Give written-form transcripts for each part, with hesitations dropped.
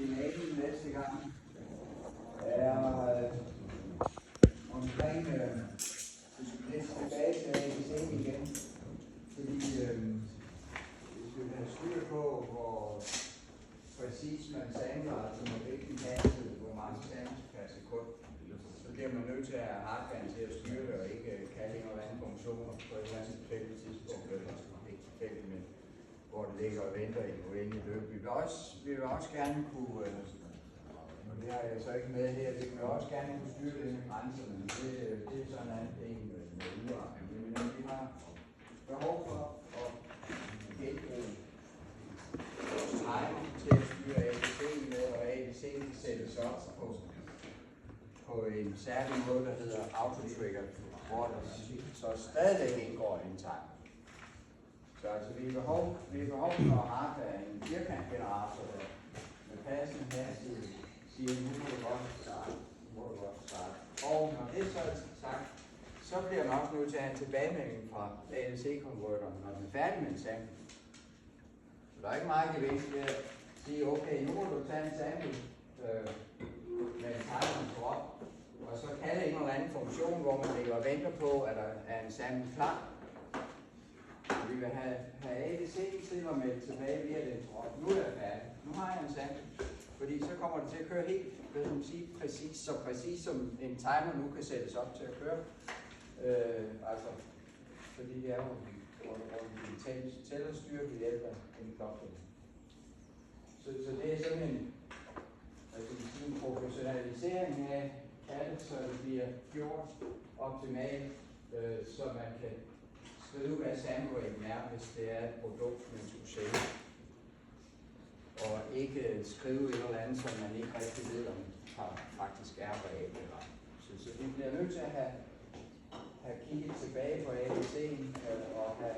finalen næste gang er omkring, vi skal lidt tilbage til ABC igen, fordi vi skal have styr på, hvor præcis man samler, altså med hvilken hastighed, hvor mange samles per sekund. Så bliver man nødt til at have hardwaren til at styre det, og ikke kalde en eller anden funktioner på et eller andet tilfældigt tidspunkt, eller ikke tilfældigt, men hvor det ligger og venter i en uendelig løb. Vi vil også gerne kunne, og det har jeg så ikke med her, vi vil også gerne kunne styre det med grænserne. Det er sådan en anden ting med uarten. Men vi har behov for at genbruge vores timer til at styre ABC med, og ABC kan sættes op på en særlig måde, der hedder autotrigger, hvor der så stadigvæk indgår en timer. Så altså, vi har behov for at have en firkantgenerator, der med passende hastighed siger, nu må du godt starte. Og når det så er sagt, så bliver man også nødt til at have tilbagemelding fra ADC-konverteren, når den er færdig med en sample. Så der er ikke meget gevinst ved at sige, okay, nu må du tage en sample med en timer op, og så kalde en eller anden funktion, hvor man ligger og venter på, at der er en sample klar. Vi vil have ADC til at melde tilbage via den drop. Nu er jeg færdig. Nu har jeg en sample. Fordi så kommer det til at køre helt, hvad skal man sige, præcis som en timer nu kan sættes op til at køre. Altså, fordi det er jo en tællerstyre ved hjælp af en klokke. Så det er sådan en, en professionalisering af det, så det bliver gjort optimalt, så man kan skrive, hvad sample-raten er, hvis det er et produkt, man skulle sælge. Og ikke skrive et eller andet, som man ikke rigtig ved, om faktisk er reelt eller ej. Så vi bliver nødt til at have kigget tilbage på ADC'en og have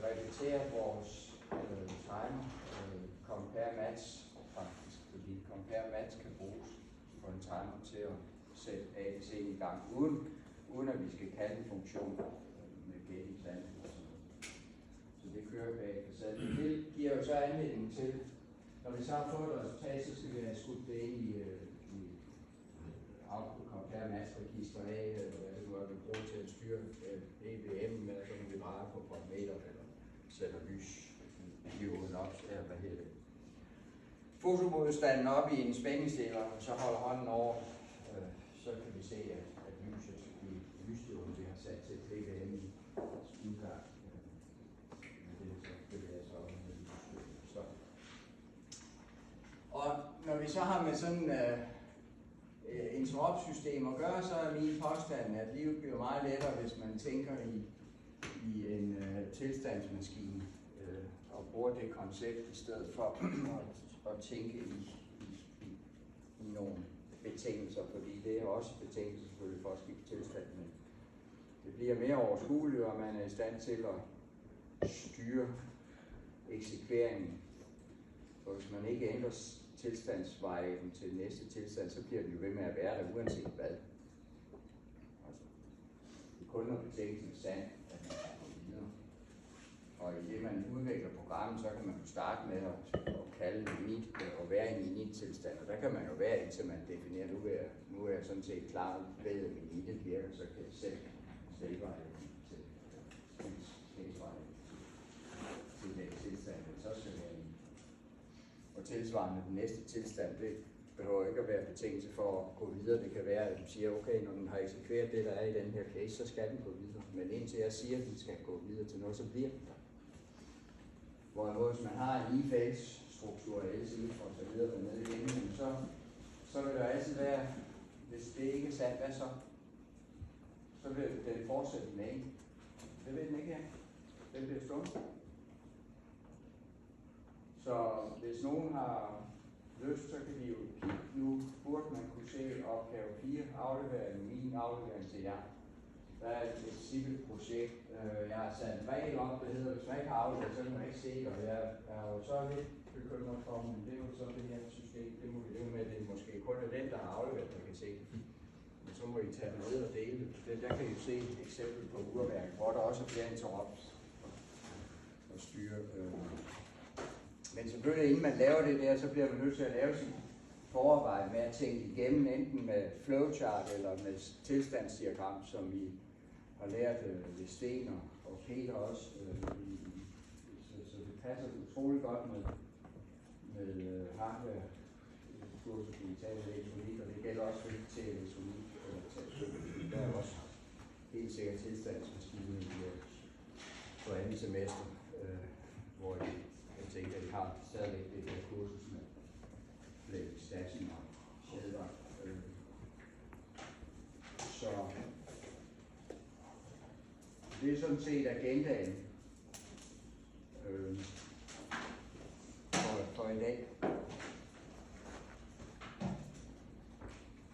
repeteret vores timer, compare match faktisk, fordi compare match kan bruges på en timer til at sætte ADC'en i gang, uden at vi skal kalde en funktion med getting sample og sådan noget. Så det kører bag facaden. Det giver jo så anledning til, når vi så har fået et resultat, så skal vi have skudt det ind i output compare match register af, eller hvad det nu er, vi bruger til at styre EVM med, så kan vi dreje på parameter, eller sætter lysniveauet op, eller hvad hedder det. Fotomodstanden op i en spændingsdeler, og så holder hånden over, så kan vi se, at lyset i lysniveauet, vi har sat til EVM i udgang. Og når vi så har med sådan interrupt-system at gøre, så er min påstand, at livet bliver meget lettere, hvis man tænker i en tilstandsmaskine og bruger det koncept i stedet for at tænke i nogle betingelser, fordi det er også betingelser selvfølgelig for at skifte tilstand, men det bliver mere overskueligt, og man er i stand til at styre eksekveringen. For hvis man ikke ændrer tilstandsvariablen til næste tilstand, så bliver den jo ved med at være der, uanset hvad. Altså, det er kun når betingelsen er sand, at man kan gå videre. Og i det man udvikler programmet, så kan man jo starte med at kalde init og være i en init-tilstand. Og der kan man jo være indtil man definerer, nu er jeg sådan set klar ved, at init virker, så kan jeg selv state-variablen til den tilstand, så skal være i. Og tilsvarende den næste tilstand, det behøver ikke at være betingelse for at gå videre. Det kan være, at du siger, okay, når den har eksekveret det, der er i den her case, så skal den gå videre. Men indtil jeg siger, at den skal gå videre til noget, så bliver den der. Hvorimod, hvis man har en e-phase-struktur, LCI og så videre dernede igennem, så vil der altid være, hvis det ikke er sandt, hvad så? Så vil den fortsætte med en. Det vil den ikke her. Den bliver stående. Så hvis nogen har lyst, så kan de jo kigge. Nu burde man kunne se opgave 4, aflevering, min aflevering til jer. Der er et simpelt projekt. Jeg har sat en regel op, der hedder, hvis man ikke har afleveret, så kan man ikke se det. Og jeg er jo så lidt bekymret for, men det er jo så det her system. Det må vi leve med, det er måske kun den, der har afleveret, der kan se det. Men så må I tage det ned og dele det. Der kan I se et eksempel på urværk, hvor der også er flere interrupts og styre Men selvfølgelig, inden man laver det der, så bliver man nødt til at lave sit forarbejde med at tænke igennem, enten med flowchart eller med tilstandsdiagram, som vi har lært ved Sten og Peter også. Så det passer utroligt godt med hardware, kurset i digital elektronik, og det gælder også til elektronik. Der er også helt sikkert tilstandsmaskinen på andet semester, hvor jeg tænker, at de har stadigvæk det her kursus med Stashen og Shader. Så det er sådan set agendaen for i dag.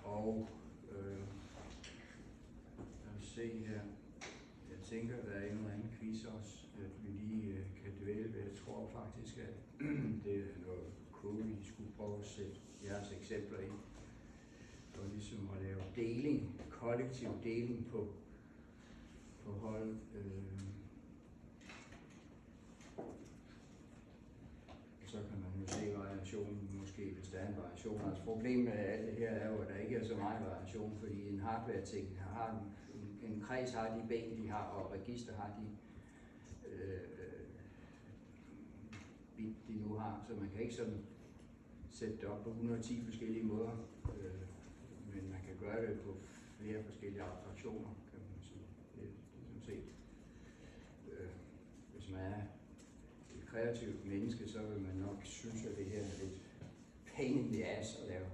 Og lad os se her. Jeg tænker, der er en eller anden quiz også, at vi lige kan dvæle ved. Jeg tror faktisk, at det er noget kode, vi skulle prøve at sætte jeres eksempler i. Og ligesom at lave deling, kollektiv deling på hold. Så kan man jo se variationen, måske hvis der er en variation. Altså problemet med alt det her er jo, at der ikke er så meget variation, fordi en hardware-ting har en kreds har de ben, de har, og register har de bit, de nu har. Så man kan ikke sådan sætte det op på 110 forskellige måder, men man kan gøre det på flere forskellige abstraktioner, kan man sige. Det er sådan set, hvis man er et kreativt menneske, så vil man nok synes, at det her er lidt pain in the ass at lave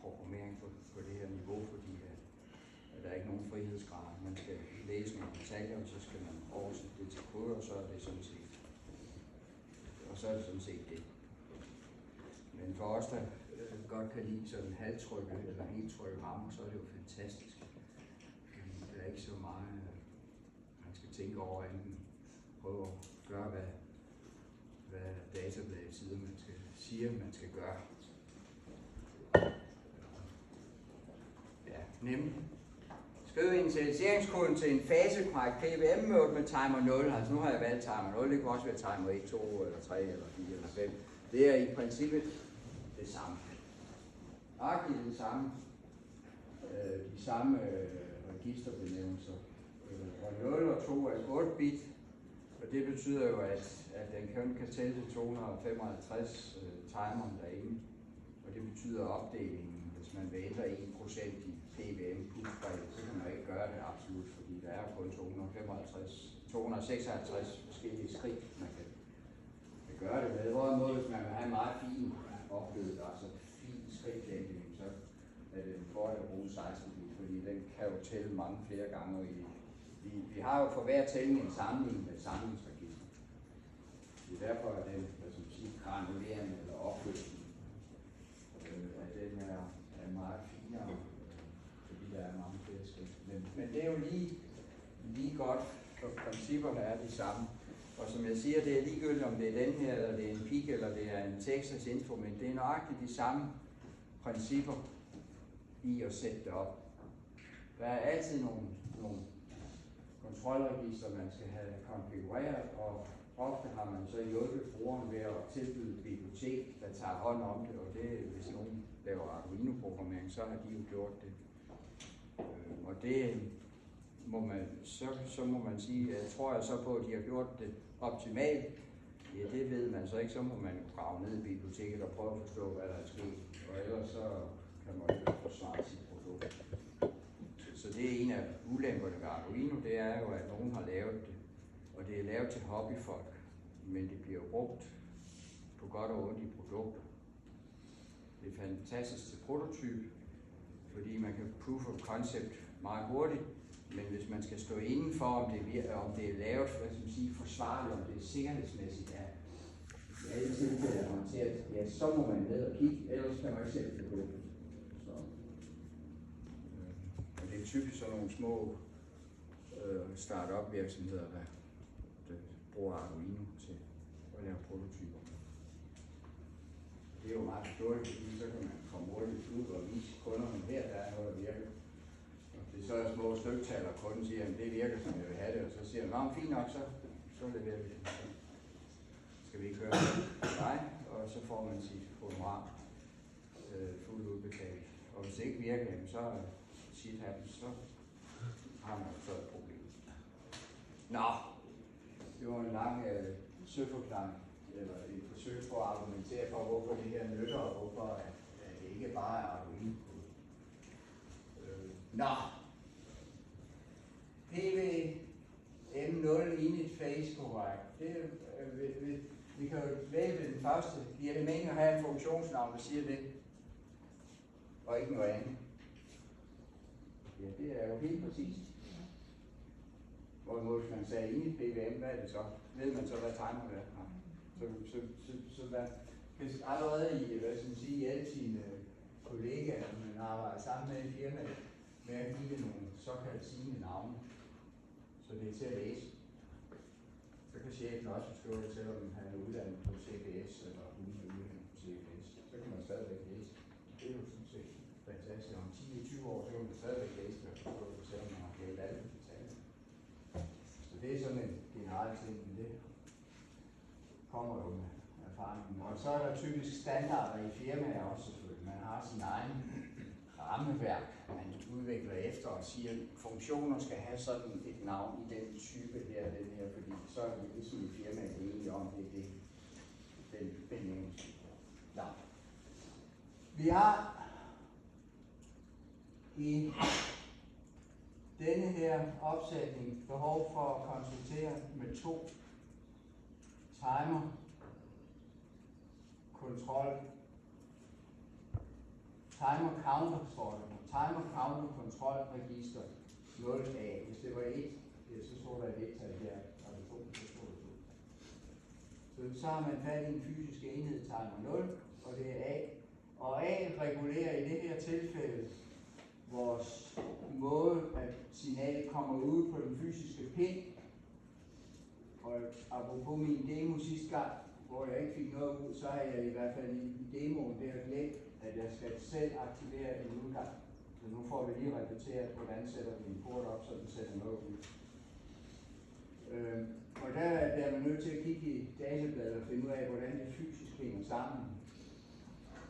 programmering på det her niveau, fordi at der er ikke nogen frihedsgrad. Man skal læse nogle detaljer, og så skal man oversætte det til kode, og så er det sådan set det. Men for os, der godt kan lide sådan halvtrykke eller heltrykke rammer, så er det jo fantastisk. Der er ikke så meget, man skal tænke over, enten prøve at gøre, hvad databladet siger, man skal gøre. Ja, nemlig. Skriv initialiseringskoden til en fasekorrekt PWM-mode med timer 0. Altså nu har jeg valgt timer 0, det kan også være timer 1, 2 eller 3 eller 4 eller 5. Det er i princippet det samme. Nøjagtigt det samme. De samme registerbenævnelser. Og 0 og 2 er 8 bit, og det betyder jo, at den kan tælle til 255 timeren derinde. Og det betyder opdelingen, hvis man vil ændre 1% i PWM push-rate, så kan man ikke gøre det absolut, fordi der er kun 256 forskellige skridt, man kan gøre det med. Hvorimod, hvis man vil have en meget fin opløbet, altså fin skridtlængde, så er det en fordel at bruge 16 bit, fordi den kan jo tælle mange flere gange. Vi har jo for hver tælling en sammenligning med samlingsregister. Det er derfor, at den granulering eller opløsning af den her er meget finere, fordi der er mange flere skridt. Men det er jo lige godt, for principperne er de samme. Og som jeg siger, det er ligegyldigt, om det er den her, eller det er en PIC, eller det er en Texas Instrument. Det er nøjagtigt de samme principper i at sætte det op. Der er altid nogle kontrolregister, man skal have konfigureret, og ofte har man så hjulpet brugeren ved at tilbyde et bibliotek, der tager hånd om det, og det, hvis nogen laver Arduino-programmering, så har de jo gjort det. Og det må man, så må man sige, jeg tror så på, at de har gjort det optimalt. Ja, det ved man så ikke, så må man grave ned i biblioteket og prøve at forstå, hvad der er sket. Og ellers så kan man ikke forsvare sit produkt. Så det er en af ulemperne ved Arduino, det er jo, at nogen har lavet det. Og det er lavet til hobbyfolk, men det bliver brugt på godt og ondt i produkter. Det er fantastisk til prototype, fordi man kan proof of concept meget hurtigt, men hvis man skal stå indenfor, om det er lavet forsvarligt, om det er sikkerhedsmæssigt, at alle tilfælde er håndteret, ja, så må man ned og kigge, ellers kan man ikke sætte det på. Og det er typisk sådan nogle små start-up virksomheder, der bruger Arduino til at lave prototyper. Det er jo meget forståeligt, fordi så kan man komme hurtigt ud og vise kunderne, her der er noget, der virker. Og det er så små styktal, og kunden siger, at det virker, som jeg vil have det, og så siger han, fint nok, så leverer vi det. Skal vi ikke høre det? Nej, og så får man sit honorar fuldt udbetalt. Og hvis det ikke virker, så shit happens, så har man jo så et problem. Nå, det var en lang søforklaring, eller et forsøg på at argumentere for, hvorfor det her nytter, og hvorfor at det ikke bare er Arduino. Nå, PWM0 init phase correct. Det, vi kan jo vælge den første. Giver det mening at have en funktionsnavn, der siger det, og ikke noget andet? Ja, det er jo helt præcist. Hvorimod hvis man sagde init PWM, hvad er det så? Ved man så, hvad timer er? Så hvad, hvis allerede i, hvad skal man sige, hjælpe sine kollegaer, man arbejder sammen med i firmaet, med at give det nogle såkaldt sigende navne, så det er til at læse. Så kan chefen også forstå det, selvom han er uddannet på CBS, eller hun er uddannet på CBS. Så kan man stadigvæk læse. Det er jo sådan set fantastisk. Om 10-20 år, så kan man stadigvæk læse det og forstå det, selvom man har gældt alle detaljer. Så det er sådan en generel ting, men det kommer jo med erfaringen. Og så er der typisk standarder i firmaer også selvfølgelig. Man har sin egen rammeværk, man udvikler efter og siger, at funktioner skal have sådan et navn i den type her, den her, fordi så er det ligesom i firmaet enige om, det er den benævnelse. Ja. Vi har i denne her opsætning behov for at konsultere med 2 timer, kontrol, timer counter, står der. Timer counter kontrol register 0A. Hvis det var 1, så står der et 1-tal her, og det 2, så står der 2. Så har man fat i en fysisk enhed, timer 0, og det er A. Og A regulerer i det her tilfælde vores måde, at signalet kommer ud på den fysiske pin. Og apropos min demo sidste gang, hvor jeg ikke fik noget ud, så har jeg i hvert fald i demoen der glemt, at jeg skal selv aktivere en udgang. Så nu får vi lige repeteret, hvordan sætter vi en port op, så den sætter noget ud. Og der er man nødt til at kigge i databladet og finde ud af, hvordan det fysisk hænger sammen.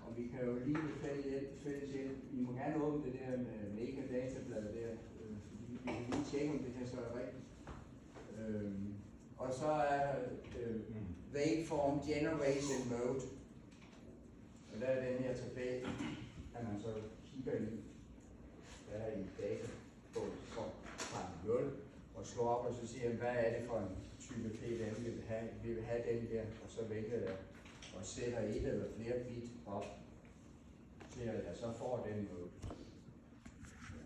Og vi kan jo lige ved fælles hjælp. I må gerne åbne det der mega datablad der, fordi vi kan lige tjekke, om det her så er rigtigt. Og så er waveform generation mode. Og der er den her tabel, at man så kigger i. Der er en data på fra 0 og slår op, og så siger man, hvad er det for en type PWM vi vil have. Vi vil have den der, og så vælger jeg og sætter et eller flere bit op, til at jeg så får den måde.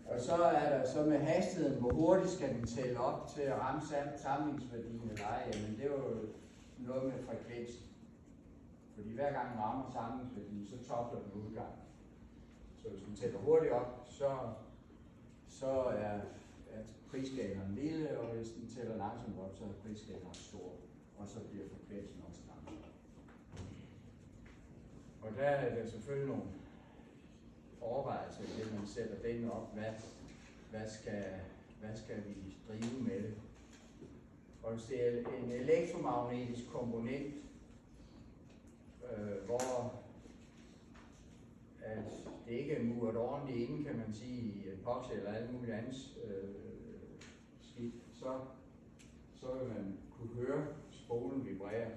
Og så er der så med hastigheden, hvor hurtigt skal den tælle op til at ramme samlingsværdien eller ej, men det er jo noget med frekvensen. Fordi hver gang den rammer samlingsværdien, så topper den udgang. Så hvis den tæller hurtigt op, så er prisskalaen lille, og hvis den tæller langsomt op, så er prisskalaen stor. Og så bliver frekvensen også langsomt. Og der er der selvfølgelig nogle overvejelser, at man sætter den op, hvad skal vi drive med det. Og hvis det er en elektromagnetisk komponent, hvor at det ikke er muret ordentligt inde, kan man sige, i epoxy eller alt muligt andet skidt, så vil man kunne høre spolen vibrere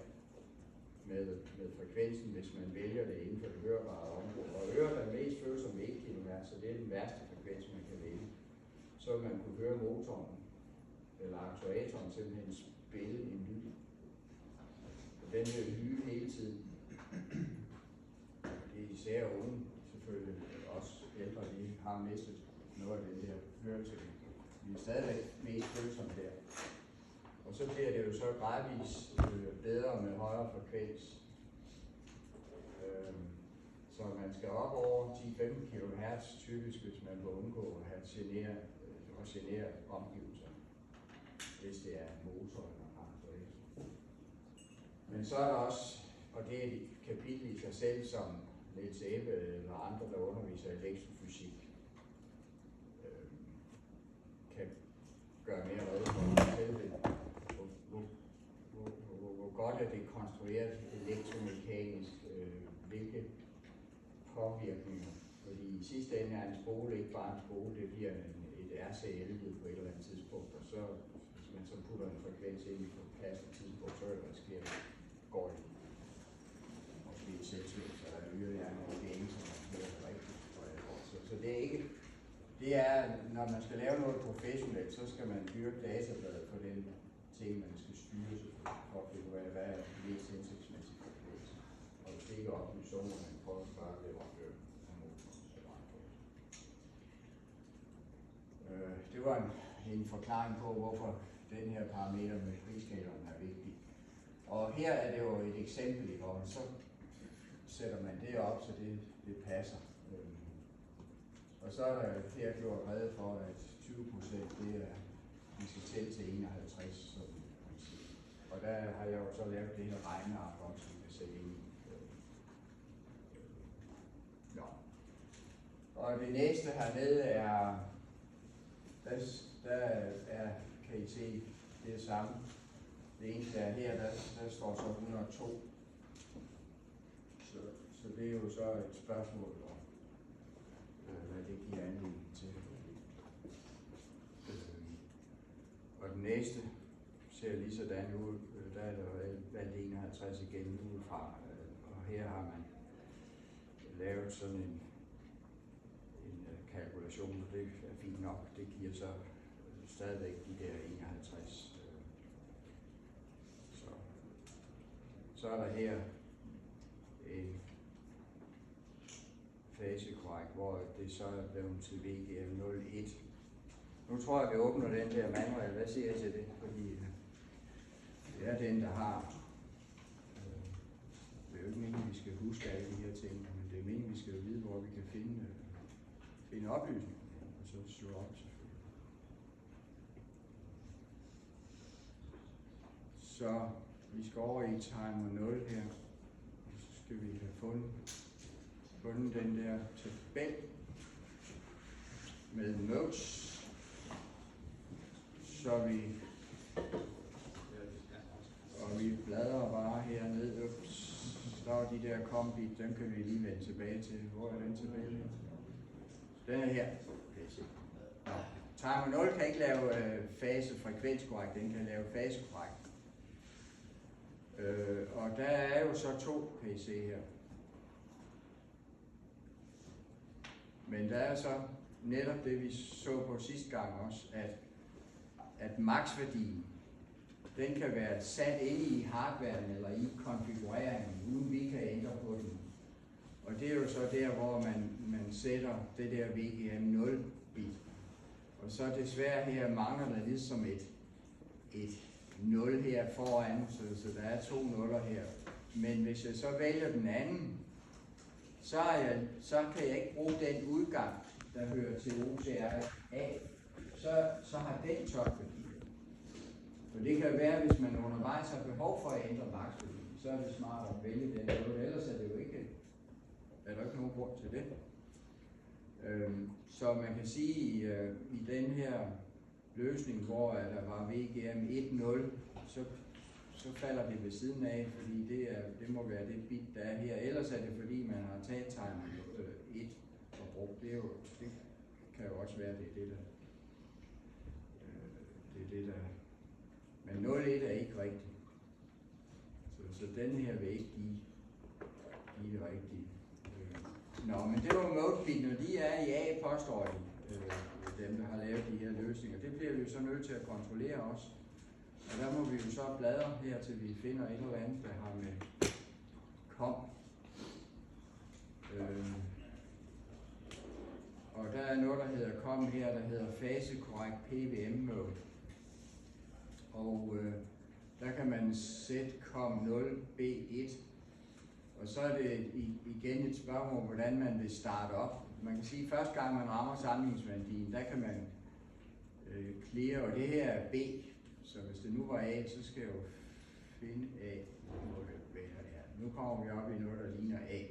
med frekvensen, hvis man vælger det inden for det hørbare område. Og øret er mest følsom ved 1 kHz, så det er den værste frekvens, man kan vælge. Så vil man kunne høre motoren eller aktuatoren simpelthen spille en lyd. Og den vil lyde hele tiden. Det er især unge selvfølgelig, også ældre, de har mistet noget af den der hørelse. Vi er stadigvæk mest følsomme der. Og så bliver det jo så gradvist bedre med højere frekvens. Så man skal op over 10-15 kHz typisk, hvis man vil undgå at have genere omgivelser, hvis det er en motor eller en aktuator. Men så er der også, og det er et kapitel i sig selv, som Niels Ebbe eller andre, der underviser i elektrofysik, kan gøre mere rede for, hvor godt er det konstrueret elektromekanisk påvirkninger. Fordi i sidste ende er en spole ikke bare en spole, det bliver et RCL-lyd på et eller andet tidspunkt, og så, hvis man så putter en frekvens ind på et passende tidspunkt, så sker det, går det måske et selvsving, så der er nogle gain, som man hører rigtigt. Så det er ikke, det er, når man skal lave noget professionelt, så skal man dyrke databladet for den ting, man skal styre sig for at finde ud af, hvad er det mest hensigtsmæssigt for det. Og hvis det ikke er oplyst, så må man prøve at spørge leverandøren af motoren. Det var en forklaring på, hvorfor den her parameter med prisskaleren er vigtig. Og her er det jo et eksempel, hvor så sætter man det op, så det passer. Og så er der her gjort rede for, at 20% det er, vi skal tælle til 51, som man siger. Og der har jeg jo så lavet det her regneark om, som vi kan sætte ind i. Og det næste hernede er, kan I se, det er samme. Det eneste er her, der står så 102. Så det er jo så et spørgsmål om, hvad det giver anledning til. Og den næste ser lige sådan ud. Der er der valgt 51 igen udefra. Og her har man lavet sådan en kalkulation, og det er fint nok. Det giver så stadigvæk de der 51. Så er der her en fasekorrekt, hvor det så er blevet til VGM01. Nu tror jeg, vi åbner den der manual. Hvad siger jeg til det? Fordi det er den, der har. Det er jo ikke meningen, vi skal huske alle de her ting, men det er meningen, vi skal vide, hvor vi kan finde oplysninger, og så slå op selvfølgelig. Så vi skal over i timer 0 her, og så skal vi have fundet den der tabel med notes, så vi bladrer bare hernede. Der er de der kombit, dem kan vi lige vende tilbage til. Hvor er den tilbage her? Den er her. Timer 0 kan ikke lave fase-frekvenskorrekt, den kan lave fasekorrekt. Og der er jo så to, kan I se her. Men der er så netop det, vi så på sidste gang også, at maksværdien, den kan være sat ind i hardwaren eller i konfigureringen, uden vi kan ændre på den. Og det er jo så der, hvor man sætter det der VGM0-bit. Og så desværre her mangler der ligesom et 0 her foran, så der er 2 nuller her. Men hvis jeg så vælger den anden, så kan jeg ikke bruge den udgang, der hører til OCR af. Så har den topværdi. Og det kan være, hvis man undervejs har behov for at ændre maksværdi, så er det smart at vælge den 0, ellers er det jo ikke, er der ikke nogen grund til det. Så man kan sige, i den her løsning, hvor der var VGM 1.0, så falder det ved siden af, fordi det må være det bit, der er her. Ellers er det fordi, man har taget timer 1 og brugt. Det kan jo også være, det er det, der men 0.1 er ikke rigtigt. Så den her vil ikke give det rigtige. Nå, men det var modebit, når de er i A, påstår de, dem der har lavet de her løsninger. Det bliver vi jo så nødt til at kontrollere også. Og der må vi jo så bladre her, til vi finder et eller andet, der har med kom. Og der er noget, der hedder kom her, der hedder fasekorrekt PWM mode. Og der kan man sætte kom 0 B1. Og så er det igen et spørgsmål, hvordan man vil starte op. Man kan sige, at første gang man rammer sammenligningsværdien, der kan man clear, og det her er B. Så hvis det nu var A, så skal jeg jo finde A. Nu kommer vi op i noget, der ligner A.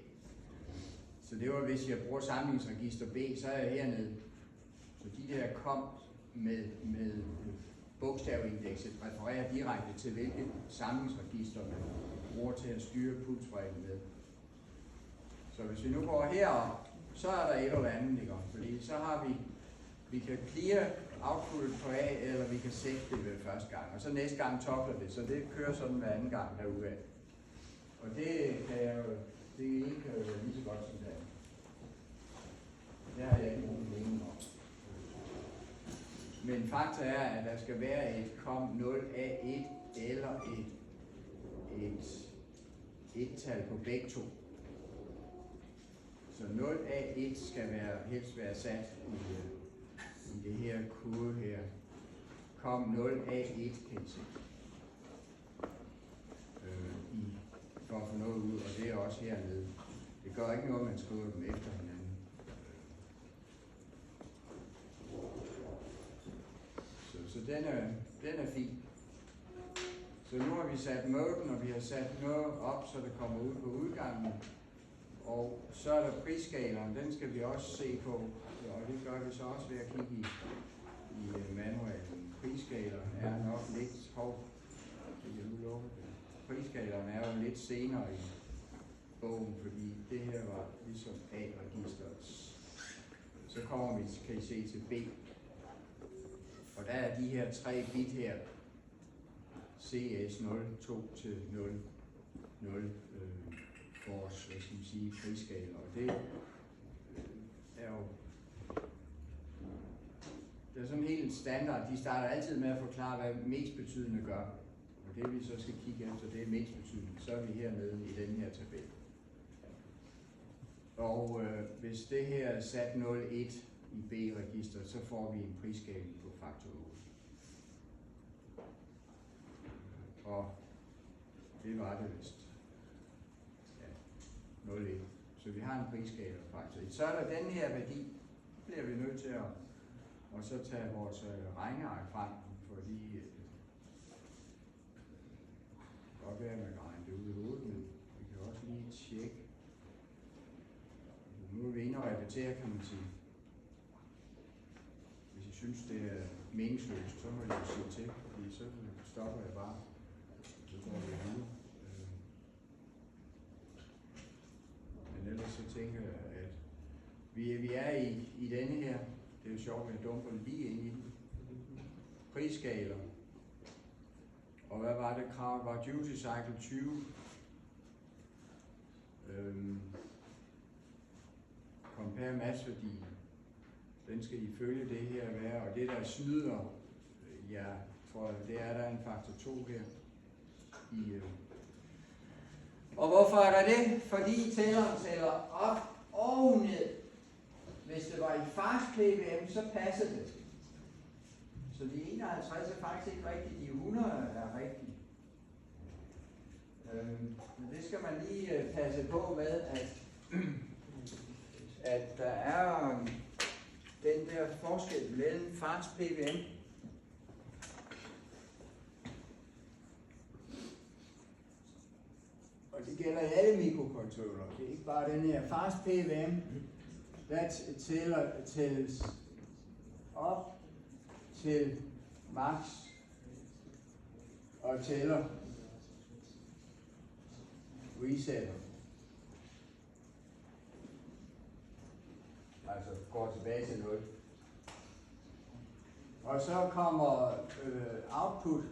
Så det var, hvis jeg bruger sammenligningsregister B, så er jeg hernede. Så de der kom med bogstavindekset refererer direkte til, hvilket samlingsregister man bruger til at styre pulsbredden med. Så hvis vi nu går herop, så er der et eller andet, ikke? Fordi så har vi kan clear outputtet på A, eller vi kan sætte det ved første gang, og så næste gang topler det, så det kører sådan hver anden gang derude. Og det kan jeg jo, det ikke kan jo være lige så godt som det andet. Det har jeg ikke nogen mening om. Men fakta er, at der skal være et COM0A1 eller et tal på begge to. Så 0A1 skal helst være sat i det her kurve her. COM0A1 kan I se. For at få noget ud, og det er også hernede. Det gør ikke noget, man skriver dem efter hinanden. Så den er fin. Så nu har vi sat moden, og vi har sat noget op, så det kommer ud på udgangen. Og så er der prisskalaen, den skal vi også se på, og det gør vi så også ved at kigge i manualen. Prisskalaen er nok lidt hård. Prisskalaen er jo lidt senere i bogen, fordi det her var ligesom A-registeret. Så kommer vi, kan I se, til B. Og der er de her 3 bit her, CS02 til 00, vores, hvad skal man sige, prisskala. Og det er jo, det er sådan helt standard. De starter altid med at forklare, hvad mest betydende gør. Og det vi så skal kigge efter, det er mest betydende. Så er vi hernede i den her tabel. Og hvis det her er sat 01 i B-registeret, så får vi en prisskaling på faktor 8. Og det var det vist. Ja, 01. Så vi har en prisskala på faktor 1. Så er der den her værdi. Det bliver vi nødt til at og så tage vores regneark frem, fordi det kan godt være, at man kan regne det ud i hovedet, men vi kan også lige tjekke. Nu er vi inde og repetere, kan man sige. Hvis I synes, det er meningsløst, så må I jo sige til, fordi så stopper jeg bare. Så går vi videre. Men ellers så tænker jeg, at vi er i denne her. Det er jo sjovt, at jeg dumper lige ind i den. Prisskaler. Og hvad var det krav? Var duty cycle 20. Compare massværdien. Den skal ifølge det her være, og det der snyder, ja, tror jeg, det er der en faktor 2 her. Og hvorfor er der det? Fordi tælleren tæller op og ned. Hvis det var i fast PWM, så passer det. Så de 51 er faktisk ikke rigtige, de 100 er rigtige. Men det skal man lige passe på med, at der er den der forskel mellem fast PWM og det gælder i alle mikrocontroller. Det er ikke bare den her fast PWM. Der tælles op til max og tæller resetter. Altså går tilbage til 0. Og så kommer output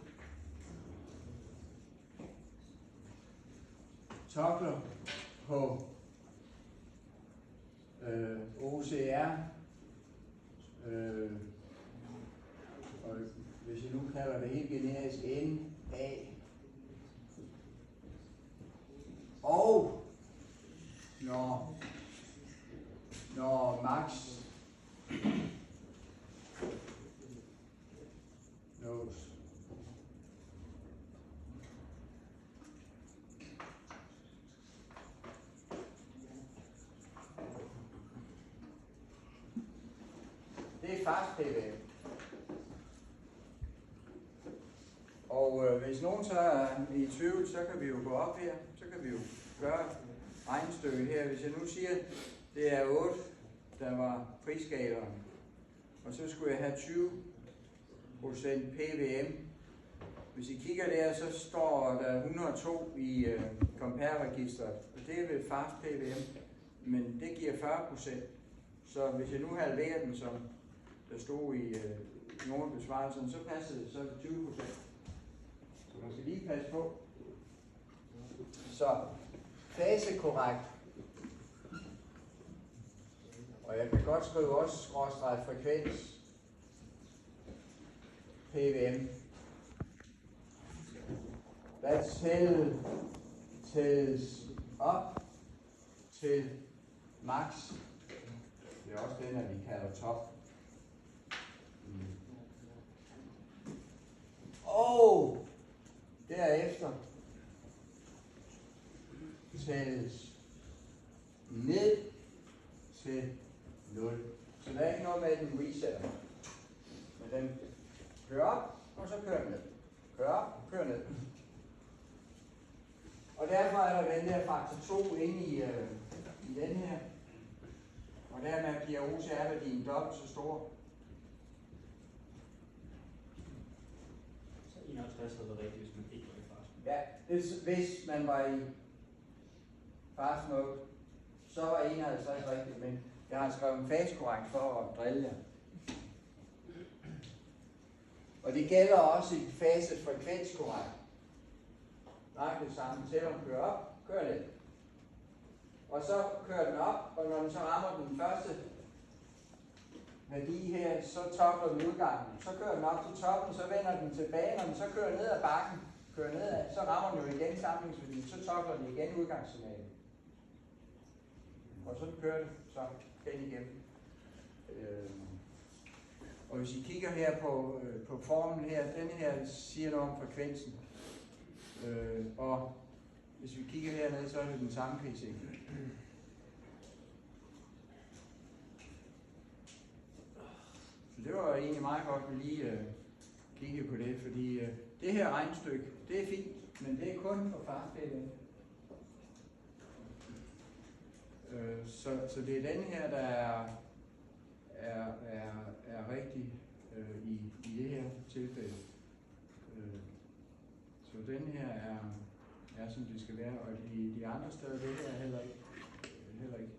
toggler på OCR, og hvis jeg nu kalder det helt generisk NA, og når max knows det er fast PWM. Og hvis nogen så er i tvivl, så kan vi jo gå op her, så kan vi jo gøre regnestykket her. Hvis jeg nu siger, det er 8, der var prisskaleren, og så skulle jeg have 20% PWM. Hvis I kigger der, så står der 102 i compare-registret, og det er ved fast PWM. men det giver 40%. Så hvis jeg nu halverer den, som der stod i nogle af besvarelserne, så passer det, så er det 20%. Så man skal lige passe på. Så fasekorrekt. Og jeg kan godt skrive også skråstreg frekvens. PVM. Der tælles op til max. Det er også den, at vi kalder top. Og derefter tælles ned til 0. Så der er ikke noget med, at den resetter. Men den kører op, og så kører den ned. Kører op, kører ned. Og derfor er der den der faktor 2 inde i den her. Og dermed bliver OCR-værdien dobbelt så stor. Så 51 havde været rigtigt, hvis man ikke var i fast. Ja, hvis man var i fast mode, så var 51 rigtigt, men jeg har skrevet en fasekorrekt for at drille jer. Og det gælder også i faset frekvenskorrekt. Nej, det samme. Tælleren kører op, kører ned. Og så kører den op, og når den så rammer den første værdi her, så topper den udgangen. Så kører den op til toppen, så vender den tilbage. Når den så kører ned ad bakken, kører nedad, så rammer den jo igen samlingsværdien, så topper den igen udgangssignalen. Og så kører den så den igennem. Og hvis I kigger her på formen her, den her siger noget om frekvensen. Og hvis vi kigger hernede, så er det den samme PC. Så det var egentlig meget godt, at vi lige kigge på det, fordi det her regnestykke, det er fint, men det er kun for fartpælen. Så det er den her, der er rigtig i det her tilfælde. Så den her er som det skal være, og de andre steder, det her er heller ikke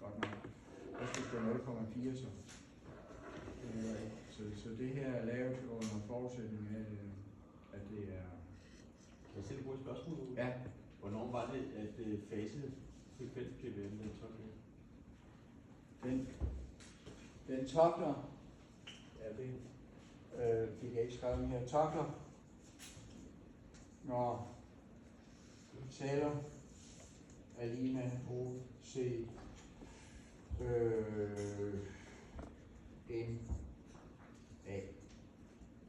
godt nok. Der skal stå 0,4 så. Så det her er lavet under forudsætning af, at det er... Kan jeg stille et spørgsmål? Ja. Hvornår var det, at fasefrekvens PVM den topper? Den topper, ja det fik jeg ikke skrevet her, topper, når tæller er lige med OC N A.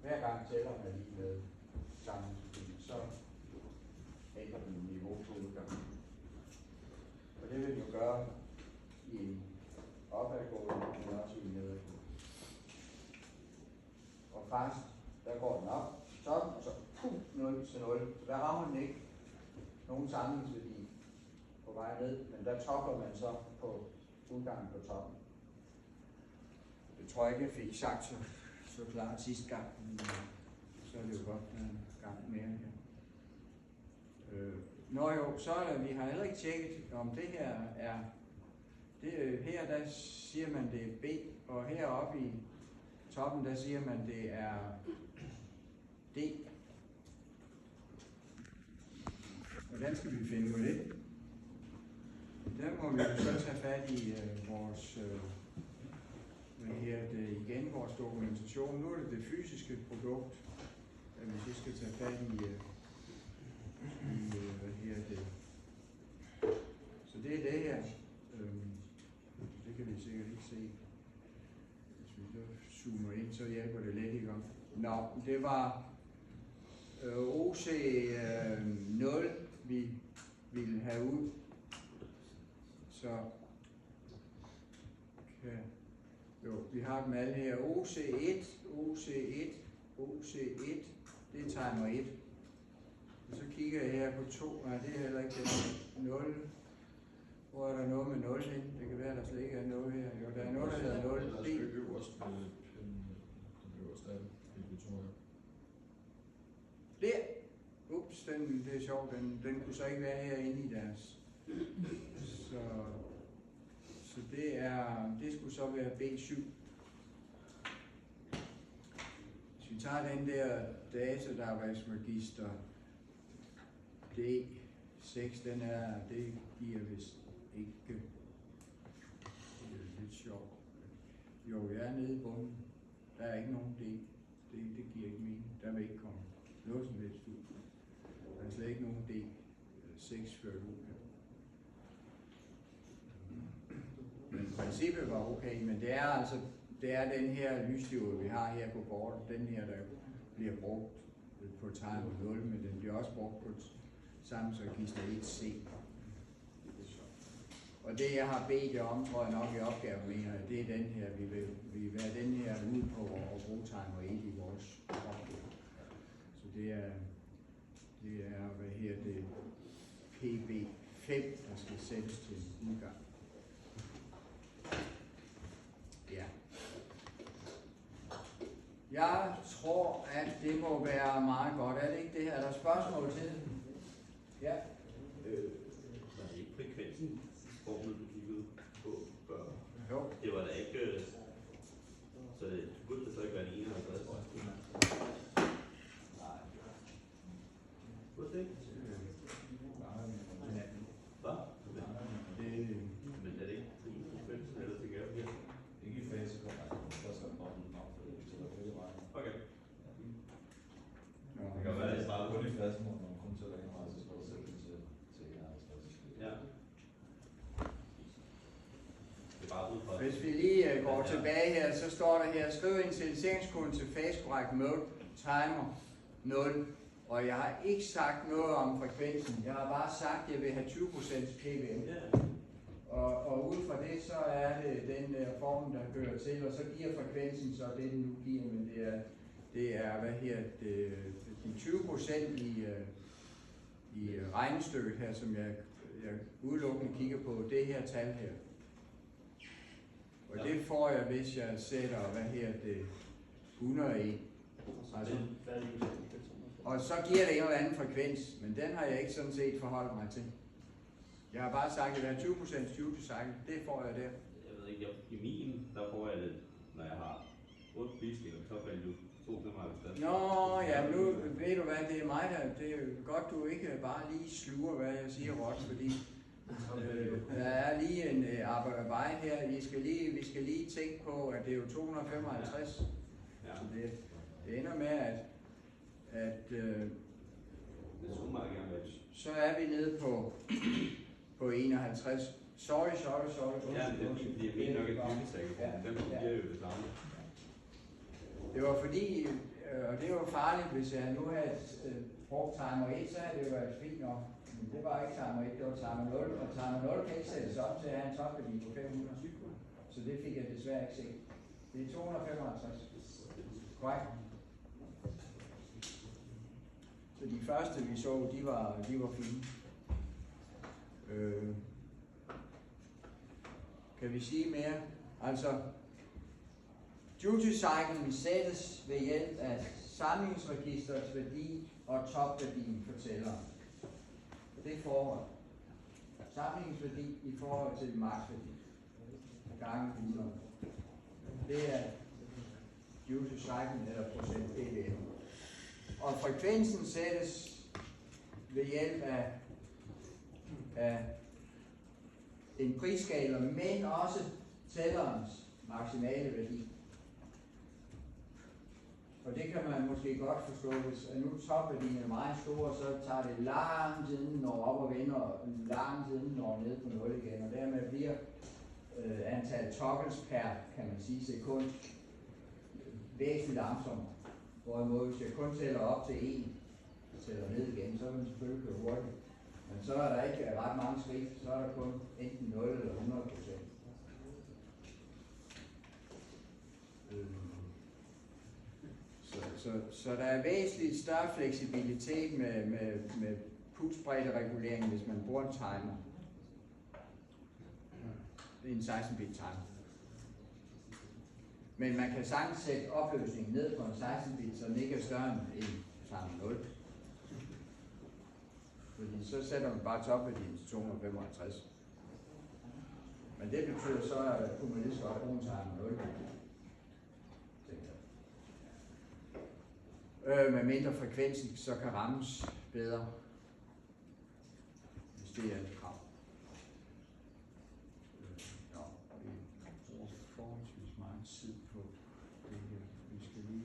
Hver gang tælleren er lige med samlingsværdien, så ændrer den niveau på udgangen. Og det vil den jo gøre i en opadgående, men også i en nedadgående. Og faktisk, der går den op, toppen, og så 0 til 0. Så der rammer den ikke nogen samlingsværdi på vej ned, men der topper man så på udgangen på toppen. Det tror jeg ikke, jeg fik sagt så klart sidste gang, men så er det jo godt en gang mere her. Nå jo, så vi har heller ikke tjekket, om det her er, her der siger man det er B, og heroppe i toppen der siger man det er D. Hvordan skal vi finde ud af det? Der må vi jo så tage fat i vores igen vores dokumentation. Nu er det fysiske produkt, at vi så skal tage fat i så det er det her. Det kan vi sikkert ikke se. Hvis vi så zoomer ind, så hjælper det lidt, ikke om. Nå, det var OC 0, vi ville have ud. Så jo, vi har dem alle her. OC1, OC1, OC1, det er timer 1. Og så kigger jeg her på 2, nej det er heller ikke det. 0. Hvor er der noget med 0 hen? Det kan være, der slet ikke er noget her. Jo, der er noget, der hedder 0. Der er et stykke øverst med den øverste af det. Der! Ups, det er sjovt. Den kunne så ikke være herinde i deres Så det skulle så være B7. Hvis vi tager den der datadataregister D6, det giver vist ikke. Det er lidt sjovt. Jo, jeg er nede i bunden. Der er ikke nogen D. Det giver ikke mening. Der vil ikke komme noget som helst ud. Der er slet ikke nogen D6 før ud. Men princippet var okay, men det er altså den her lysstiver, vi har her på bordet, den her, der bliver brugt på timer 0, men den bliver også brugt på samlingsregister 1C. Og det jeg har bedt jer om, tror jeg nok i opgaven, mener jeg, det er den her, vi vil have den her ud på at bruge timer 1 i vores opgave. Så det er hvad her det PB5, der skal sættes til udgang. Ja. Jeg tror, at det må være meget godt. Er det ikke det her? Er der spørgsmål til det? Ja. Var det ikke frekvensen, formet du kiggede på før? Jo. Det var da ikke... Så det burde det så ikke være en 51? Nej. Burde det ikke? Hvad? Men er det ikke frekvensen, eller det gør det? Ikke i fase, der skal komme en affald, så der er begge veje. Okay. Det kan være, at det starter kun i fase, hvor man kun tæller en vej, så skal du sætte den til 51. Ja. Det er bare ud fra... Hvis vi lige går tilbage her, så står der her, skriv initialiseringskoden til fasekorrekt mode, timer 0. Og jeg har ikke sagt noget om frekvensen. Jeg har bare sagt, at jeg vil have 20% PWM. Ja. Og ud fra det, så er det den form, der hører til, og så giver frekvensen så det, den nu giver, men det er hvad her, de 20% i regnestykket her, som jeg udelukkende kigger på, det her tal her. Og ja. Det får jeg, hvis jeg sætter, hvad her, det 101. Altså, og så giver det en eller anden frekvens, men den har jeg ikke sådan set forholdt mig til. Jeg har bare sagt, at det er 20% 20 til cycle. Det får jeg der. Jeg ved ikke, i min, der får jeg det, når jeg har 8 bilstil og top value 2,55. Nå, ja, nu ved du hvad, det er mig, det er godt, du ikke bare lige sluger, hvad jeg siger, Rot, fordi der er lige en arbejde her. Vi skal lige tænke på, at det er jo 255. Ja. Så det ender med, at så er vi nede på 51. Sorry. Ja, det er fint, det er fint nok et byggesække. Den fungerer jo det samme. Det var fordi, og det var farligt, hvis jeg nu havde brugt timer 1, så havde det jo været fint nok. Men det var ikke timer 1, det var timer 0, og timer 0 kan ikke sættes op til at have en topværdi på 500. Så det fik jeg desværre ikke set. Det er 255. Korrekt. Så de første vi så, de var fine. Kan vi sige mere? Altså, duty cyclen sættes ved hjælp af samlingsregisterets værdi og topværdien for tælleren. Det er forhold. Samlingsværdi i forhold til maksværdi. Gange 100. Det er duty cyclen eller procent PWM. Og frekvensen sættes ved hjælp af en prisskala, men også tællerens maksimale værdi. Og det kan man måske godt forstå, hvis nu topværdien er meget stor, så tager det lang tid, når op og vender, og lang tid, når ned på 0 igen, og dermed bliver antal toggles per, kan man sige, sekund væsentligt langsommere. Hvorimod hvis jeg kun tæller op til 1, og tæller ned igen, så vil den selvfølgelig køre hurtigt. Men så er der ikke ret mange skridt, så er der kun enten 0 eller 100%. Så der er væsentligt større fleksibilitet med pulsbredderegulering, hvis man bruger en timer. Det er en 16-bit timer. Men man kan sagtens sætte opløsningen ned på en 16-bit, så den ikke er større end timer 0. Fordi så sætter man bare topværdien til 255. Men det betyder så, at kunne man lige så godt bruge en timer 0. Med mindre frekvensen så kan rammes bedre, hvis det er et krav. Ja, vi bruger forholdsvis meget tid på det her. Vi skal lige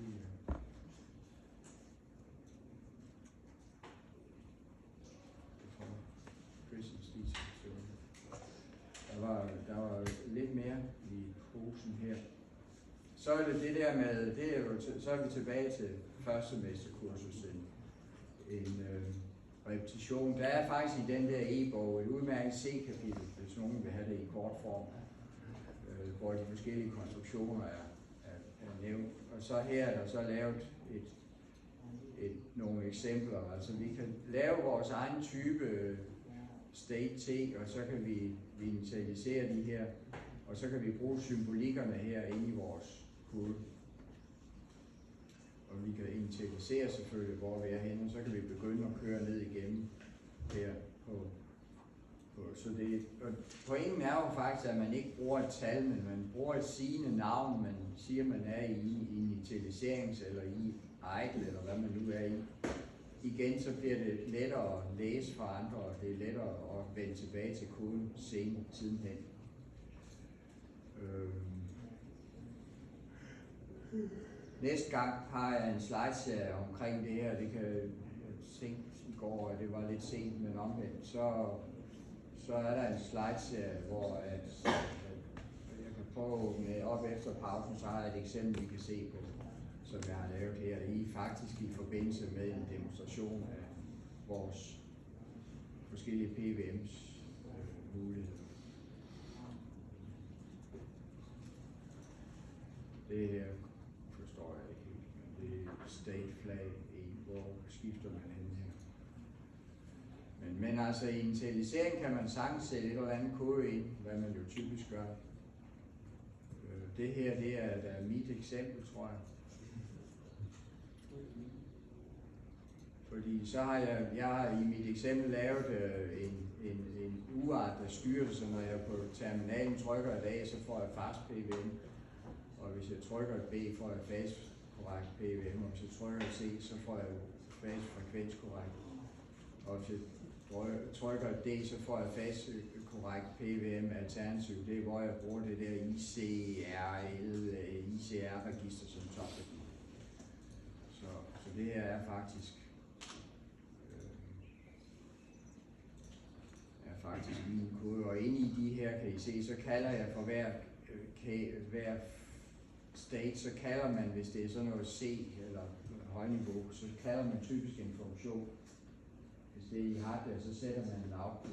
der var lidt mere i posen her. Så er det det der med, det er jo, så er vi tilbage til første semesterkursus, en repetition. Der er faktisk i den der e-bog et udmærket C-kapitel, hvis nogen vil have det i kort form, hvor de forskellige konstruktioner er nævnt. Og så her er der så lavet nogle eksempler. Altså vi kan lave vores egen type state T, og så kan vi initialisere de her, og så kan vi bruge symbolikkerne her inde i vores kode. Og vi kan initialisere selvfølgelig, hvor vi er henne, og så kan vi begynde at køre ned igennem her på så det, og pointen er jo faktisk, at man ikke bruger et tal, men man bruger et sigende navn, man siger, man er i initialiserings- eller i idle, eller hvad man nu er i. Igen så bliver det lettere at læse for andre, og det er lettere at vende tilbage til koden sidenhen. Næste gang har jeg en slideserie omkring det her. Det kan jeg tænke i går, at det var lidt sent, men omvendt. Så er der en slideserie, hvor at jeg kan prøve at åbne op efter pausen, så har jeg et eksempel, vi kan se på, som jeg har lavet her, faktisk i forbindelse med en demonstration af vores forskellige PVM's muligheder. Det her forstår jeg ikke helt, men det er state flag i, hvor skifter man hen her. Men altså i initialisering kan man sagtens sætte et eller andet kode ind, hvad man jo typisk gør. Det her, det er mit eksempel, tror jeg. Fordi så har jeg har i mit eksempel lavet en uart, der styrer det, så når jeg på terminalen trykker et A, så får jeg fast PWM. Og hvis jeg trykker et B, får jeg fase korrekt PWM, og hvis jeg trykker et C, så får jeg fase frekvens korrekt. Og hvis jeg trykker et D, så får jeg fase korrekt PWM alternativ. Det er, hvor jeg bruger det der ICR-register som topregi. Så det her er faktisk min kode, og inde i de her kan I se, så kalder jeg for hver state, så kalder man, hvis det er sådan noget C eller højniveau, så kalder man typisk en funktion. Hvis det er i hardware, så sætter man en output.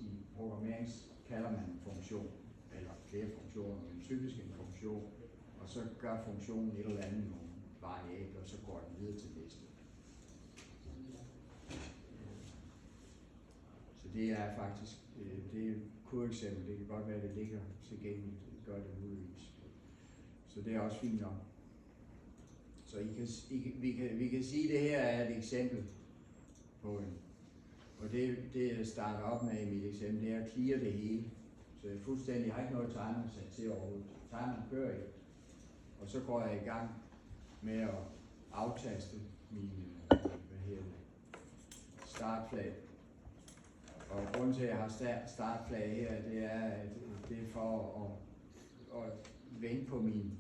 I programmering kalder man en funktion, eller flere funktioner, men typisk en funktion, og så gør funktionen et eller andet nogle variabler, og så går den videre til næste. Så det er faktisk, det er et kodeksempel, det kan godt være, at det ligger tilgængeligt, det gør det muligvis. Så det er også fint nok. Så vi kan sige, at det her er et eksempel på en. Og det jeg starter op med i mit eksempel, det er at clear det hele. Så jeg fuldstændig har ikke noget timer sat til overhovedet. Timeren kører ikke. Og så går jeg i gang med at aftaste min startflag. Og grunden til, at jeg har startflag her, det er, at det er for at vente på min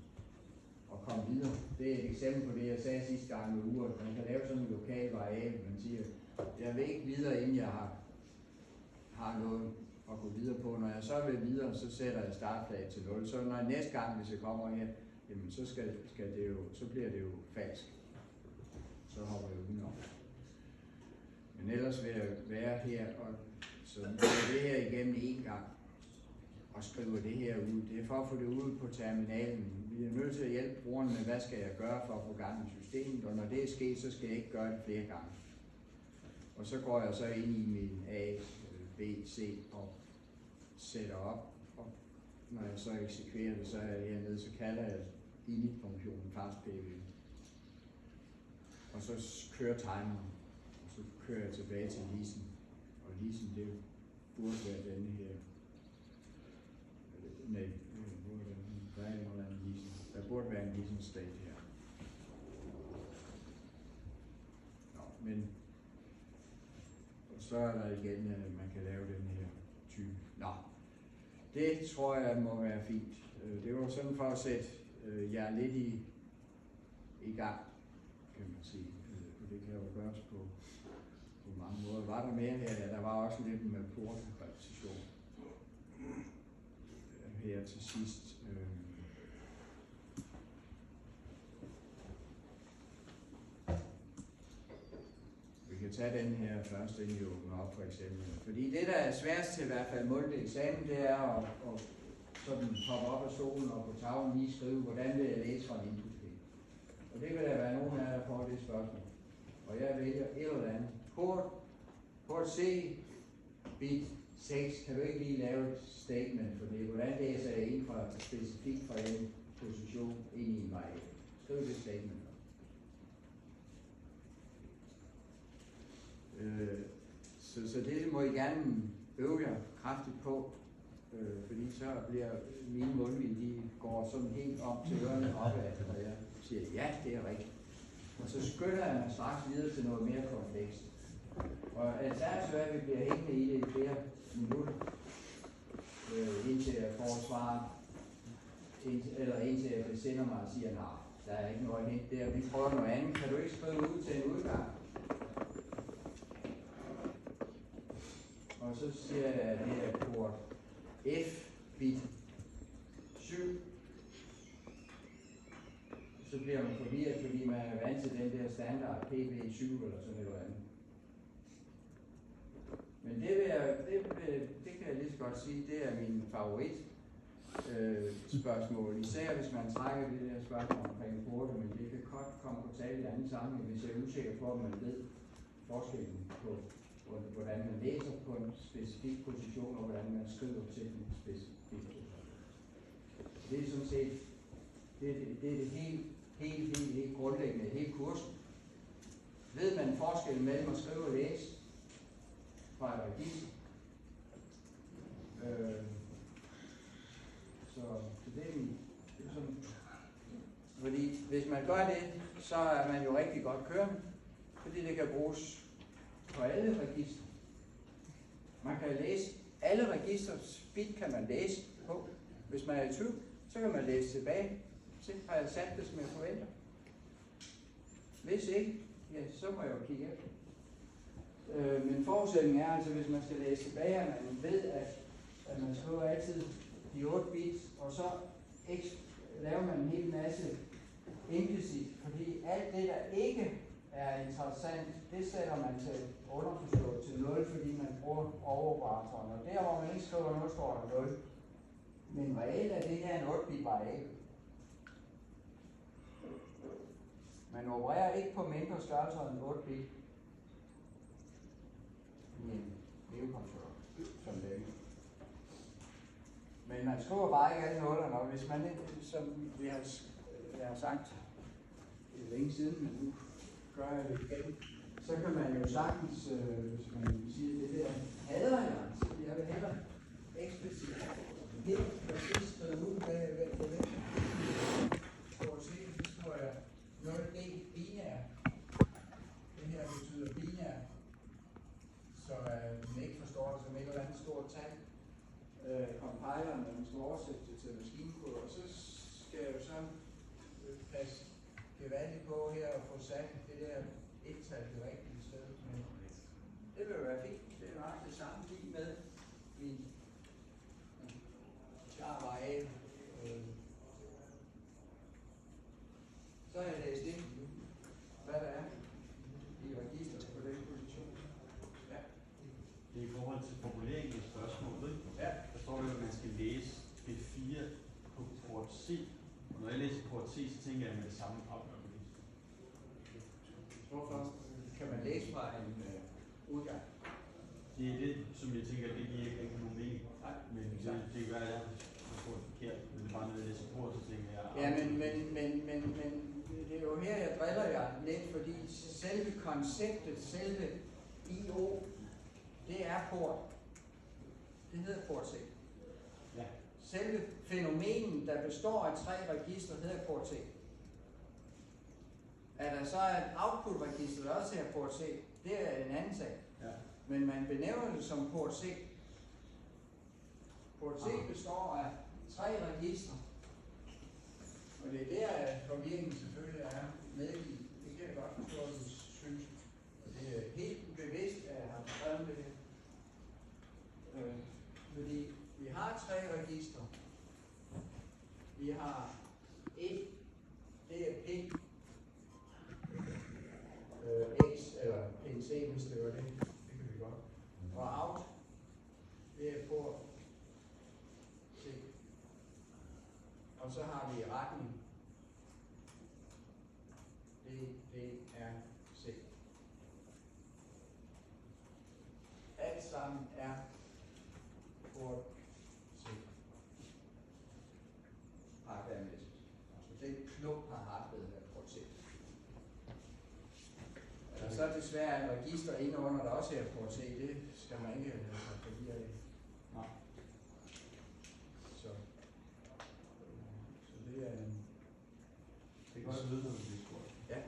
og komme videre. Det er et eksempel på det, jeg sagde sidste gang med uret. Man kan lave sådan en lokal variabel, man siger, jeg vil ikke videre, inden jeg har noget at gå videre på. Når jeg så vil videre, så sætter jeg startflag til 0. Så når næste gang, hvis jeg kommer her, jamen så så bliver det jo falsk. Så hopper jeg udenom. Men ellers vil jeg være her, og så gør det her igennem en gang og skriver det her ud. Det er for at få det ud på terminalen. Vi er nødt til at hjælpe brugeren med, hvad skal jeg gøre for at få gang i systemet, og når det er sket, så skal jeg ikke gøre det flere gange. Og så går jeg så ind i min A, B, C og sætter op, og når jeg så eksekverer det, så er jeg hernede, så kalder jeg init-funktionen fast PWM. Og så kører timeren, og så kører jeg tilbage til listen, og listen det burde være denne her. Nej, hvor er den? Der er en eller anden listen. Der burde være en listen state her. Nå, men og så er der igen, man kan lave den her type. Nå, det tror jeg må være fint. Det var sådan for at sætte jer lidt i gang, kan man sige. Og det kan jo gøres på mange måder. Var der mere her? Ja, der var også lidt med portrepræsentation her til sidst. Vi kan tage den her først, inden vi åbner op for eksempel. Fordi det, der er sværest til i hvert fald mundtlig eksamen, det er at sådan hoppe op af stolen og på tavlen lige skrive, hvordan vil jeg læse fra en input-pil. Og det vil der være nogen af jer, der får det spørgsmål. Og jeg vælger et eller andet. Port C, bit 6, kan du ikke lige lave et statement for det? Hvordan læser jeg ind fra specifikt fra en position ind i en variabel? Skriv det statement. Så det må I gerne øve jer kraftigt på, fordi så bliver mine mundvige, de går sådan helt op til ørerne opad, og jeg siger, ja, det er rigtigt. Og så skynder jeg mig straks videre til noget mere komplekst. Og alternativt er, at vi bliver hængende i det i flere minutter, indtil jeg får svar, eller indtil jeg besender mig og siger, nej, der er ikke noget helt der, vi prøver noget andet. Kan du ikke skrive ud til en udgang? Og så siger jeg, at det er port F, bit 7. Så bliver man forvirret, fordi man er vant til den der standard PB7 eller sådan noget andet. Men det kan jeg lige så godt sige, det er min favorit spørgsmål. Især hvis man trækker det der spørgsmål omkring porte, men det kan godt komme på tale i anden sammenhæng, hvis jeg er usikker på, om man ved forskellen på, hvordan man læser på en specifik position, og hvordan man skriver til en specifik position. Det er sådan set det er det helt grundlæggende, helt kursen. Ved man forskellen mellem at skrive og læse fra et register? Så det er sådan. Fordi hvis man gør det, så er man jo rigtig godt kørende, fordi det kan bruges på alle registre. Man kan læse alle registers bit, kan man læse på. Hvis man er i tvivl, så kan man læse tilbage. Så har jeg sat det, som jeg forventer. Hvis ikke, ja, så må jeg jo kigge efter. Men forudsætningen er altså, hvis man skal læse tilbage, at man ved, at man skriver altid de 8 bits, og så laver man en hel masse implicit, fordi alt det, der ikke er interessant, det sætter man til underforstået til 0, fordi man bruger overoperatoren. Og der, hvor man ikke skriver 0, står der 0. Men reelt er det her en 8-bit variabel. Man opererer ikke på mindre størrelser end 8-bit i en mikrocontroller, som det er. Men man skriver bare ikke alle nullerne, og hvis man ikke, som jeg har sagt længe siden, men nu gør jeg det igen, så kan man jo sagtens, hvis man siger det der, hader jeg vil hellere eksplicit helt præcis skrive ud, hvad jeg forventer. For at se, så skriver jeg 0D binær. Det her betyder binær, så man ikke forstår det som et eller andet stort tal. Compileren, når man skal oversætte det til maskinkode, og så skal jeg jo så passe gevaldigt på her og få sat det der et-tal det rigtige sted. Men det vil jo være fint. Det er nok det samme lige med min klar variabel. Så har jeg læst ind, hvad der er i registret på den position. Ja. Det er i forhold til formuleringen af spørgsmålet, ikke? Ja. Der står jo, at man skal læse B4 på port C. Og når jeg læser port C, så tænker jeg med det samme op. Hvorfor kan man læse fra en udgang? Det er det, som jeg tænker, det giver ikke nogen mening. Nej, men det kan være, at jeg har fået forkert. Men det er bare, når jeg læser port, så tænker jeg... Ja, men det er jo her, jeg driller jer lidt, fordi selve konceptet, selve IO, det er port. Det hedder port C. Ja. Selve fænomenet, der består af 3 registre, hedder port C. At der så er et output-register, der også hedder port C, det er en anden sag. Ja. Men man benævner det som port C. Port C består af 3 registre. Og det er der, forvirringen selvfølgelig er medgivet. Det kan jeg godt forstå, at du synes. Og det er helt bevidst, at jeg har skrevet det her. Fordi vi har 3 registre. Vi har et, det er ping X, eller ping C, hvis det var det. Det kan vi godt. Og out, det er port C. Og så har vi retning. Det er C. Alt sammen er port C. Hardware-mæssigt. Så den knop har hardware her port C. Og så desværre et register inde under, der også er port C. Det skal man ikke have sig forvirret af. Nej. Så det er en... Det kan også lyde som en discord. Ja,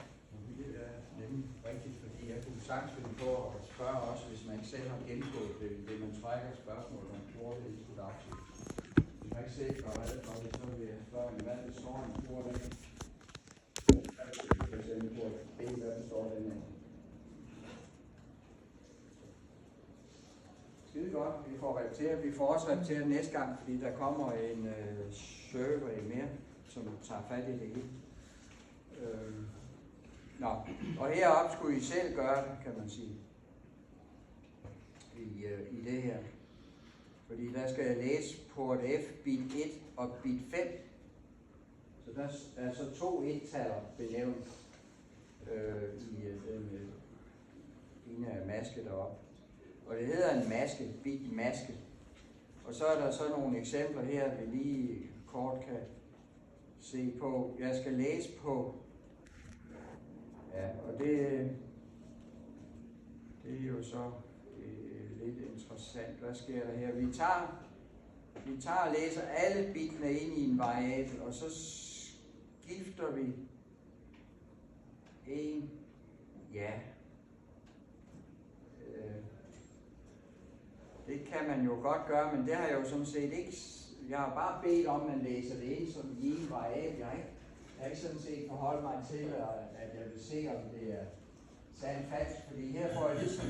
det er nemlig rigtigt, fordi jeg kunne sagtens finde på at spørge også, hvis man ikke selv har gennemgået det man trækker spørgsmål om port i produktion. Hvis man ikke selv gør det for det, så vil jeg spørge, hvad det står en port af. For eksempel port B, hvad det står den af. Skide godt, vi får repeteret. Vi får også repeteret næste gang, fordi der kommer en server i mere, som tager fat i det hele. Nå, og heroppe skulle I selv gøre det, kan man sige, i det her. Fordi der skal jeg læse port F, bit 1 og bit 5. Så der er så 2 1-taller benævnt i den ene af maske deroppe. Og det hedder en maske, bit maske. Og så er der så nogle eksempler her, vi lige kort kan se på. Jeg skal læse på. Ja, og det er jo så lidt interessant. Hvad sker der her? Vi tager og læser alle bitene ind i en variabel, og så skifter vi en, ja. Det kan man jo godt gøre, men det har jeg jo sådan set ikke. Jeg har bare bedt om, at man læser det ind som i en variabel. Jeg har ikke sådan set forholdt mig til, at jeg vil se, om det er sandt falsk, fordi her får jeg ligesom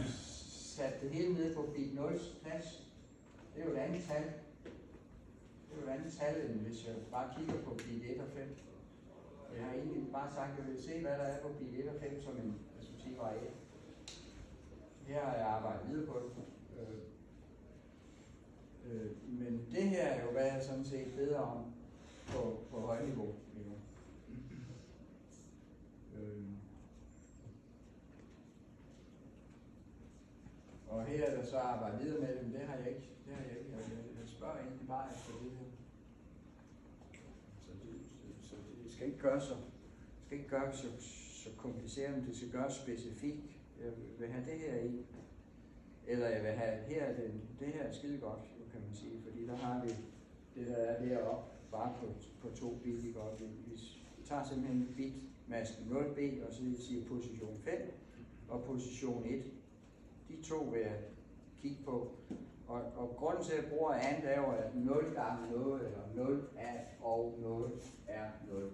sat det hele ned på bit 0's plads. Det er jo et andet tal. Det er jo et andet tal, end hvis jeg bare kigger på bit 1 og 5. Jeg har egentlig bare sagt, at jeg vil se, hvad der er på bit 1 og 5 som en variabel. Her har jeg arbejdet videre på det. Men det her er jo, hvad jeg sådan set beder om på højniveau. Og her er der så arbejdet videre med det, men det har jeg ikke. Jeg spørger egentlig bare efter det her. Så det skal ikke gøres så kompliceret, men det skal gøres specifikt. Jeg vil have det her i. Eller jeg vil have her, det her er skide godt, kan man sige, fordi der har vi det, der er deroppe, bare på 2 bit, ikke? Og vi tager simpelthen bitmasken 0b, og så siger position 5 og position 1. De 2 vil jeg kigge på. Og grunden til, at jeg bruger andet er jo, at 0 gange 0, eller 0 er og 0 er 0.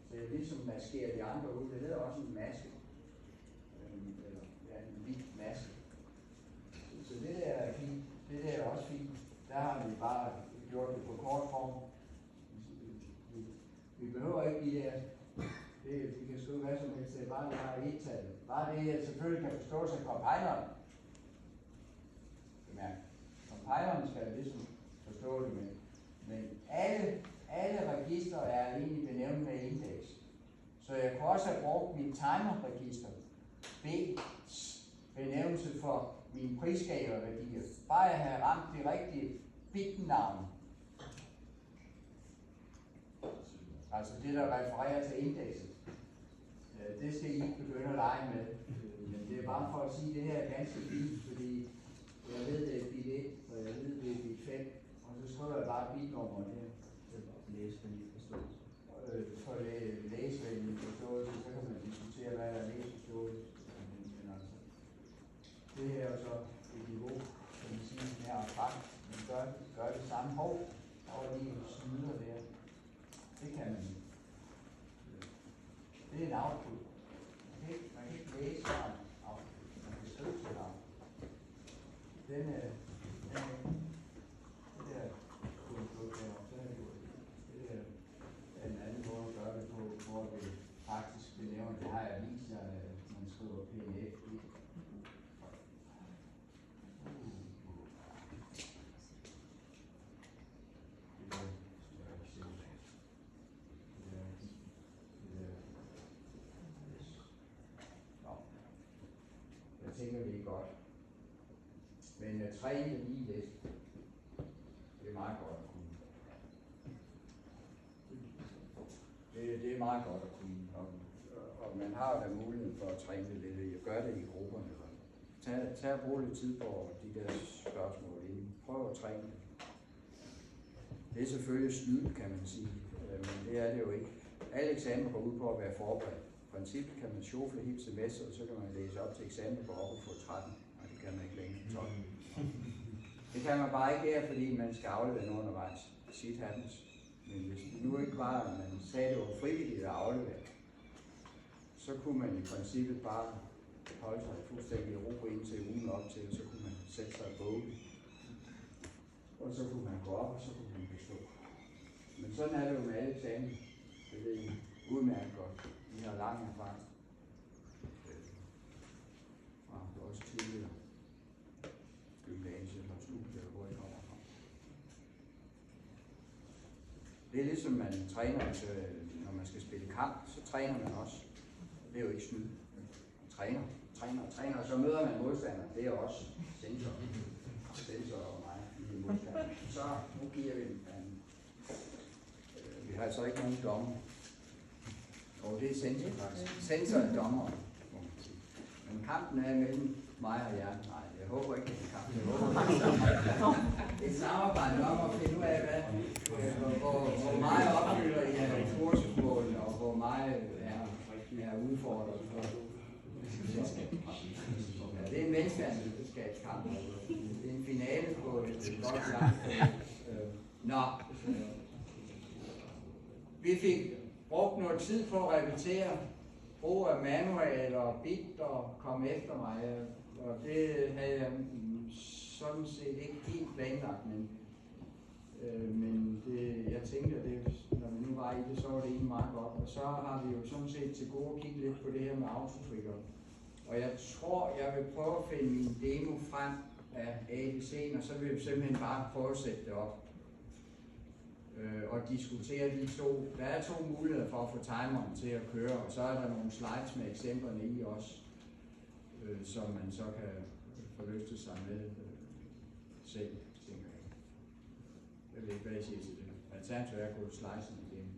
Så jeg ligesom maskerer de andre ud. Det hedder også en maske. Eller ja, en bitmaske. Så det der er fint. Det der er også fint. Der har vi bare gjort det på kort form. Vi behøver ikke de der. Vi kan skrive hvad som helst. Det er bare, vi har et-tallet. Bare det, jeg selvfølgelig kan forstå sig compileren. Bemærk. Compileren skal ligesom forstå det med. Men alle registre er egentlig benævnt med indeks. Så jeg kan også have brugt mit timer-register. B's benævnelse for mine prisskala-værdier. Bare jeg have ramt de rigtige bitnavne. Altså det, der refererer til indekset. Det skal I ikke begynde at lege med. Men det er bare for at sige, at det her er ganske fint, fordi jeg ved, det er bit 1, og jeg ved, det er bit nummer her. Læsevenlig forståelse. For læsevenlig forståelse, så kan man diskutere, hvad der er læseforståelse. Men altså, det her er jo så et niveau, kan man sige, her og frem. Man gør det samme hov, og lige snyder der. Det kan man ikke. Det er en output. Man kan ikke læse en output. Man kan skrive til en output. Det der er en anden måde at gøre det på, hvor det faktisk benævner, det har jeg vist jer, man skriver pdf. Jeg tænker, det er godt. Men træne det lige lidt. Det er meget godt at kunne. Det er meget godt at kunne. Og man har da mulighed for at træne det lidt. Jeg gør det i grupperne. Tag og brug lidt tid på de der spørgsmål inden. Prøv at træne det. Det er selvfølgelig snyd, kan man sige. Men det er det jo ikke. Alle eksamener går ud på at være forberedt. I princippet kan man sjofle helt semester, og så kan man læse op til eksamen på op og få 13. Nej, det kan man ikke længere. 12. Det kan man bare ikke her, fordi man skal aflevere noget undervejs. Shit happens. Men hvis det nu ikke var, at man sagde, det var frivilligt at aflevere, så kunne man i princippet bare holde sig fuldstændig i ro indtil ugen op til, og så kunne man sætte sig i bogen. Og så kunne man gå op, og så kunne man bestå. Men sådan er det jo med alle eksamener. Det ved I udmærket godt. I har lang erfaring. Fra også tidligere gymnasiet og studier, hvor I kommer fra. Det er ligesom man træner, når man skal spille kamp, så træner man også. Det er jo ikke snyd. Træner, og så møder man modstanderen. Det er også sensor og mig i modstanderen. Så nu giver vi en. Vi har altså ikke nogen dommer. Og det er sensor faktisk. Sensor er dommer. Men kampen er mellem mig og jer. Nej, jeg håber ikke, det er en kamp. Jeg håber et samarbejde om at finde ud af, hvor meget opfylder I af ressourcemålene, og hvor meget er udfordret for. Ja, det er en venskabskamp. Det er en finale på et godt langt. Nå. Vi fik brugt noget tid på at repetere brug af manual og bit og komme efter mig. Og det havde jeg sådan set ikke helt planlagt, men jeg tænkte, at når vi nu var i det, så var det egentlig meget godt. Og så har vi jo sådan set til gode at kigge lidt på det her med autotrigger. Og jeg tror, jeg vil prøve at finde min demo frem af ADC'en, og så vil vi simpelthen bare prøve at sætte det op. Og diskutere de to. Der er to muligheder for at få timeren til at køre, og så er der nogle slides med eksemplerne i også, som man så kan forlyste sig med selv, tænker jeg. Jeg ved ikke, hvad I siger til det. Alternativt er at gå slidesen igennem.